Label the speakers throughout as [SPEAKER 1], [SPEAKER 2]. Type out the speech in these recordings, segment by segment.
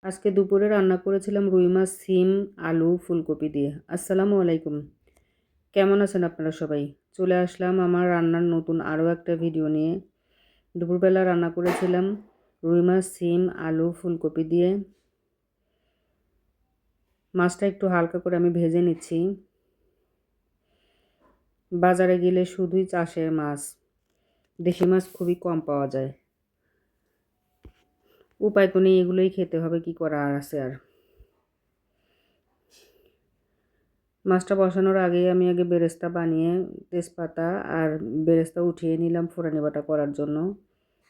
[SPEAKER 1] আজকে দুপুরে রান্না করেছিলাম রুই মাছ, সিম, আলু, ফুলকপি দিয়ে। আসসালামু আলাইকুম। কেমন আছেন আপনারা সবাই? চলে আসলাম আমার রান্নার নতুন আরও একটা ভিডিও নিয়ে। দুপুরবেলা রান্না করেছিলাম রুই মাছ, সিম, আলু, ফুলকপি দিয়ে। মাছটা একটু হালকা করে আমি ভেজে নিচ্ছি। বাজারে গেলে শুধুই চাষের মাছ, দেশি মাছ খুবই কম পাওয়া যায়। উপায় তো নেই, এগুলোই খেতে হবে, কি করা আর আছে আর। মাছটা বসানোর আগেই আমি আগে বেরেস্তা বানিয়ে তেজপাতা আর বেরেস্তা উঠিয়ে নিলাম ফোড়ানি বাটা করার জন্য।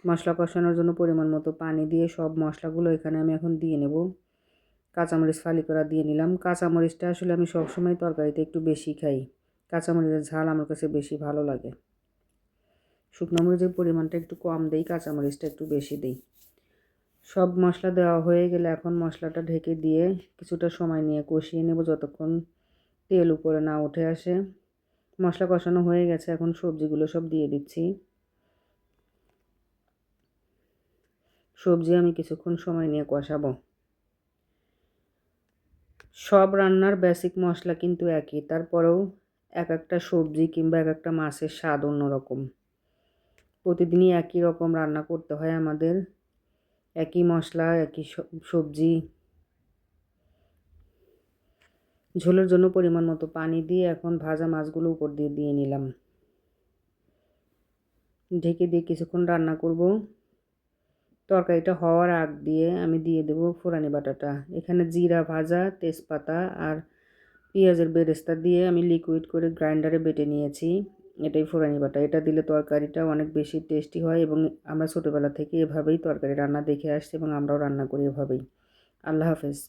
[SPEAKER 1] মশলা কষানোর জন্য পরিমাণ মতো পানি দিয়ে সব মশলাগুলো এখানে আমি এখন দিয়ে নেব। কাঁচামরিচ ফালি করা দিয়ে নিলাম। কাঁচামরিচটা আসলে আমি সবসময় তরকারিতে একটু বেশি খাই। কাঁচামরিচের ঝাল আমার কাছে বেশি ভালো লাগে। শুকনো মরিচের পরিমাণটা একটু কম দেই, কাঁচামরিচটা একটু বেশি দিই। সব মশলা দেওয়া হয়ে গেলে এখন মশলাটা ঢেকে দিয়ে কিছুটা সময় নিয়ে কষিয়ে নেব যতক্ষণ তেল উপরে না উঠে আসে। মশলা কষানো হয়ে গেছে, এখন সবজিগুলো সব দিয়ে দিচ্ছি। সবজি আমি কিছুক্ষণ সময় নিয়ে কষাবো। সব রান্নার বেসিক মশলা কিন্তু একই, তারপরেও এক একটা সবজি কিংবা এক একটা মাছের স্বাদ অন্যরকম। প্রতিদিনই একই রকম রান্না করতে হয় আমাদের, একই মশলা, একই সবজি। ঝোলের জন্য পরিমাণ মতো পানি দিয়ে এখন ভাজা মাছগুলো উপর দিয়ে দিয়ে নিলাম। ঢেকে দিয়ে কিছুক্ষণ রান্না করব। তরকারিটা হওয়ার আগ দিয়ে আমি দিয়ে দেব ফোড়ানি বাটাটা। এখানে জিরা ভাজা, তেজপাতা আর পেঁয়াজের বেরেস্তা দিয়ে আমি লিকুইড করে গ্রাইন্ডারে বেটে নিয়েছি। এটাই ফোড়ানি বাটা। এটা দিলে তরকারিটা অনেক বেশি টেস্টি হয় এবং আমরা ছোটোবেলা থেকে এভাবেই তরকারি রান্না দেখে আসছি এবং আমরাও রান্না করি এভাবেই। আল্লাহ হাফেজ।